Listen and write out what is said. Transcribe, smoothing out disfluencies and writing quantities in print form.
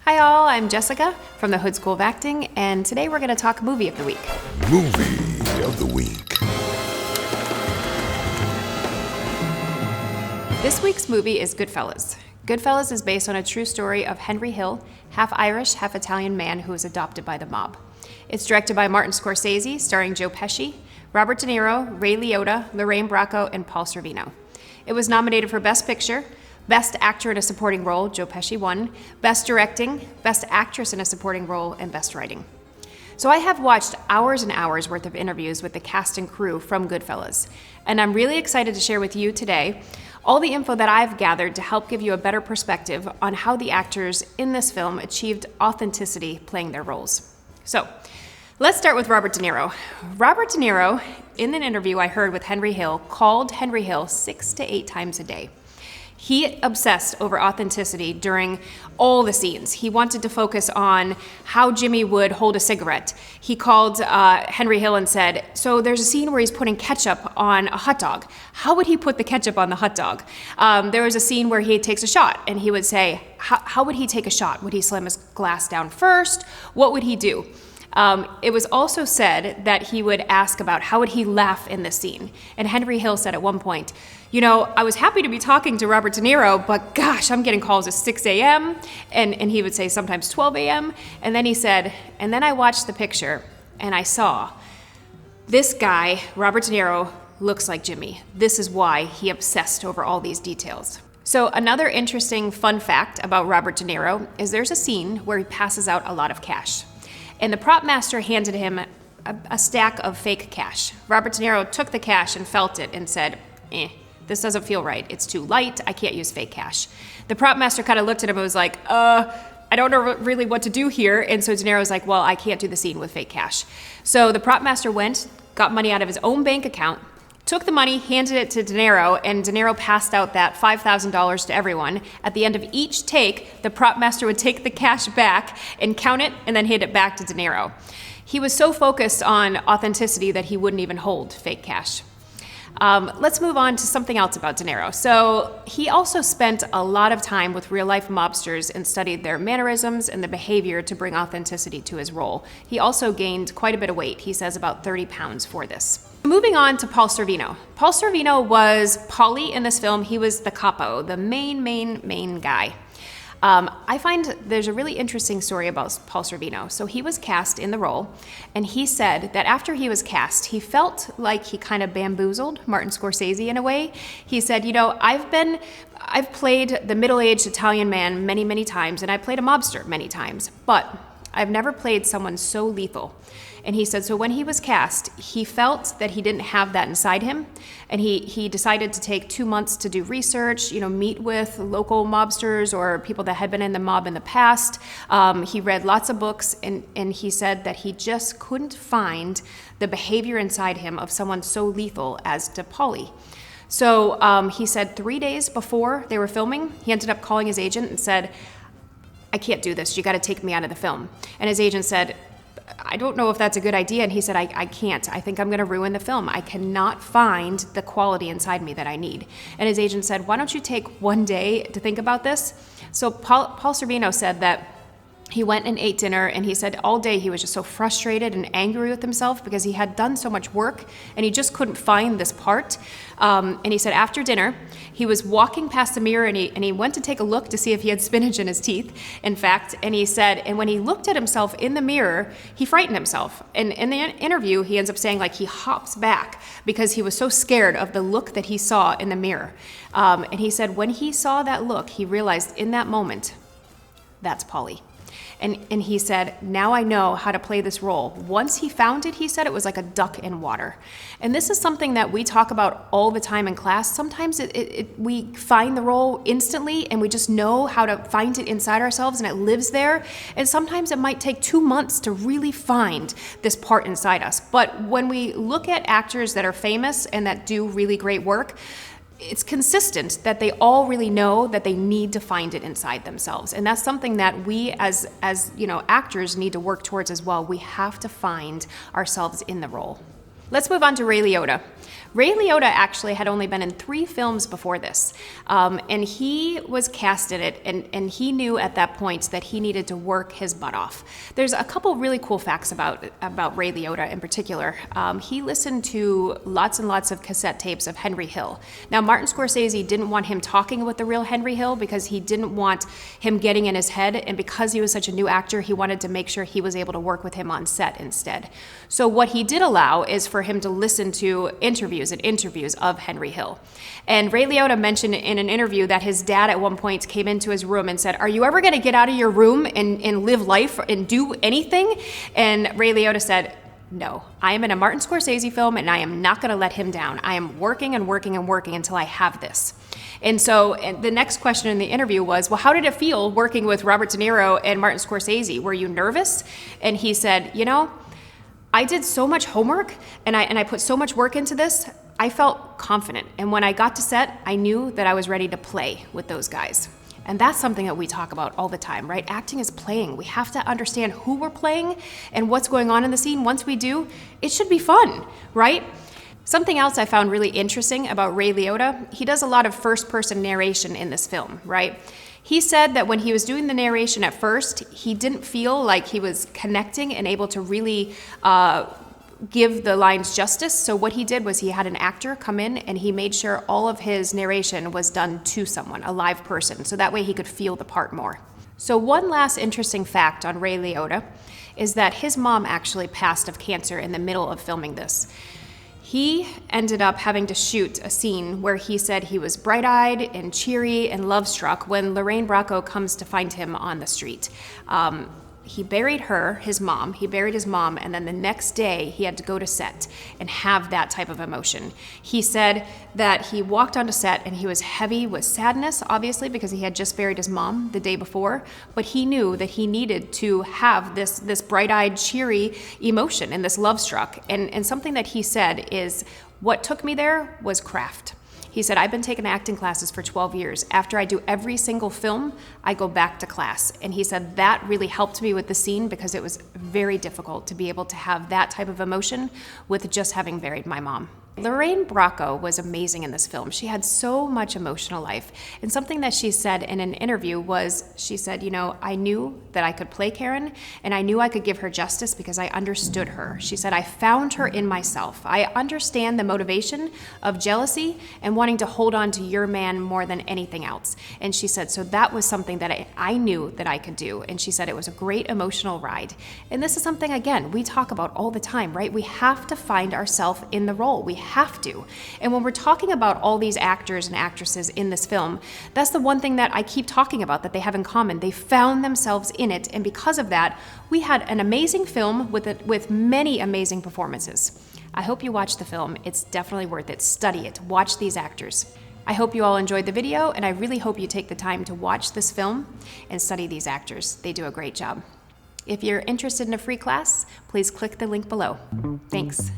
Hi all, I'm Jessica from the Hood School of Acting, and today we're going to talk Movie of the Week. Movie of the Week. This week's movie is Goodfellas. Goodfellas is based on a true story of Henry Hill, half Irish, half Italian man who was adopted by the mob. It's directed by Martin Scorsese, starring Joe Pesci, Robert De Niro, Ray Liotta, Lorraine Bracco, and Paul Sorvino. It was nominated for Best Picture, Best Actor in a Supporting Role, Joe Pesci won, Best Directing, Best Actress in a Supporting Role, and Best Writing. So I have watched hours and hours worth of interviews with the cast and crew from Goodfellas, and I'm really excited to share with you today all the info that I've gathered to help give you a better perspective on how the actors in this film achieved authenticity playing their roles. So let's start with Robert De Niro. Robert De Niro, in an interview I heard with Henry Hill, called Henry Hill 6 to 8 times a day. He obsessed over authenticity during all the scenes. He wanted to focus on how Jimmy would hold a cigarette. He called Henry Hill and said, so there's a scene where he's putting ketchup on a hot dog. How would he put the ketchup on the hot dog? There was a scene where he takes a shot and he would say, how would he take a shot? Would he slam his glass down first? What would he do? It was also said that he would ask about how would he laugh in this scene. And Henry Hill said at one point, you know, I was happy to be talking to Robert De Niro, but gosh, I'm getting calls at 6 a.m. And he would say sometimes 12 a.m. And then he said, and then I watched the picture and I saw this guy, Robert De Niro, looks like Jimmy. This is why he obsessed over all these details. So another interesting fun fact about Robert De Niro is there's a scene where he passes out a lot of cash. And the prop master handed him a stack of fake cash. Robert De Niro took the cash and felt it and said, this doesn't feel right. It's too light. I can't use fake cash. The prop master kind of looked at him and was like, I don't know really what to do here. And so De Niro was like, well, I can't do the scene with fake cash. So the prop master went, got money out of his own bank account, took the money, handed it to De Niro, and De Niro passed out that $5,000 to everyone. At the end of each take, the prop master would take the cash back and count it and then hand it back to De Niro. He was so focused on authenticity that he wouldn't even hold fake cash. Let's move on to something else about De Niro. So he also spent a lot of time with real-life mobsters and studied their mannerisms and the behavior to bring authenticity to his role. He also gained quite a bit of weight. He says about 30 pounds for this. Moving on to Paul Sorvino. Paul Sorvino was Paulie in this film. He was the capo, the main guy. I find there's a really interesting story about Paul Sorvino. So he was cast in the role, and he said that after he was cast, he felt like he kind of bamboozled Martin Scorsese in a way. He said, you know, I've played the middle-aged Italian man many times, and I played a mobster many times, but I've never played someone so lethal. And he said, so when he was cast, he felt that he didn't have that inside him. And he decided to take 2 months to do research, you know, meet with local mobsters or people that had been in the mob in the past. He read lots of books, and he said that he just couldn't find the behavior inside him of someone so lethal as to Paulie. So he said 3 days before they were filming, he ended up calling his agent and said, I can't do this. You got to take me out of the film. And his agent said, I don't know if that's a good idea. And he said, I can't. I think I'm going to ruin the film. I cannot find the quality inside me that I need. And his agent said, why don't you take 1 day to think about this? So Paul Sorvino said that he went and ate dinner, and he said all day he was just so frustrated and angry with himself because he had done so much work and he just couldn't find this part. And he said after dinner, he was walking past the mirror and he went to take a look to see if he had spinach in his teeth, in fact. And he said, and when he looked at himself in the mirror, he frightened himself. And in the interview, he ends up saying like he hops back because he was so scared of the look that he saw in the mirror. And he said when he saw that look, he realized in that moment, that's Paulie. And he said, now I know how to play this role. Once he found it, he said it was like a duck in water. And this is something that we talk about all the time in class. Sometimes we find the role instantly and we just know how to find it inside ourselves and it lives there. And sometimes it might take 2 months to really find this part inside us. But when we look at actors that are famous and that do really great work, it's consistent that they all really know that they need to find it inside themselves. And that's something that we as you know, actors need to work towards as well. We have to find ourselves in the role. Let's move on to Ray Liotta. Ray Liotta actually had only been in 3 films before this, and he was cast in it, and he knew at that point that he needed to work his butt off. There's a couple really cool facts about Ray Liotta in particular. He listened to lots and lots of cassette tapes of Henry Hill. Now, Martin Scorsese didn't want him talking with the real Henry Hill because he didn't want him getting in his head, and because he was such a new actor, he wanted to make sure he was able to work with him on set instead. So what he did allow is for him to listen to interviews of Henry Hill. And Ray Liotta mentioned in an interview that his dad at one point came into his room and said, "Are you ever gonna get out of your room and live life and do anything?" And Ray Liotta said, "No, I am in a Martin Scorsese film and I am not gonna let him down. I am working and working and working until I have this." And so the next question in the interview was, well, how did it feel working with Robert De Niro and Martin Scorsese? Were you nervous? And he said, I did so much homework and I put so much work into this, I felt confident. And when I got to set, I knew that I was ready to play with those guys. And that's something that we talk about all the time, right? Acting is playing. We have to understand who we're playing and what's going on in the scene. Once we do, it should be fun, right? Something else I found really interesting about Ray Liotta, he does a lot of first-person narration in this film, right? He said that when he was doing the narration at first, he didn't feel like he was connecting and able to really give the lines justice. So what he did was he had an actor come in and he made sure all of his narration was done to someone, a live person, so that way he could feel the part more. So one last interesting fact on Ray Liotta is that his mom actually passed of cancer in the middle of filming this. He ended up having to shoot a scene where he said he was bright-eyed and cheery and love-struck when Lorraine Bracco comes to find him on the street. He buried his mom, and then the next day he had to go to set and have that type of emotion. He said that he walked onto set and he was heavy with sadness, obviously, because he had just buried his mom the day before, but he knew that he needed to have this bright-eyed, cheery emotion and this love struck. And something that he said is, what took me there was craft. He said, I've been taking acting classes for 12 years. After I do every single film, I go back to class. And he said that really helped me with the scene because it was very difficult to be able to have that type of emotion with just having buried my mom. Lorraine Bracco was amazing in this film. She had so much emotional life. And something that she said in an interview was, she said, I knew that I could play Karen and I knew I could give her justice because I understood her. She said, I found her in myself. I understand the motivation of jealousy and wanting to hold on to your man more than anything else. And she said, so that was something that I knew that I could do. And she said it was a great emotional ride. And this is something, again, we talk about all the time, right? We have to find ourselves in the role. We have to. And when we're talking about all these actors and actresses in this film, that's the one thing that I keep talking about that they have in common. They found themselves in it, and because of that, we had an amazing film with many amazing performances. I hope you watch the film. It's definitely worth it. Study it. Watch these actors. I hope you all enjoyed the video, and I really hope you take the time to watch this film and study these actors. They do a great job. If you're interested in a free class, please click the link below. Thanks.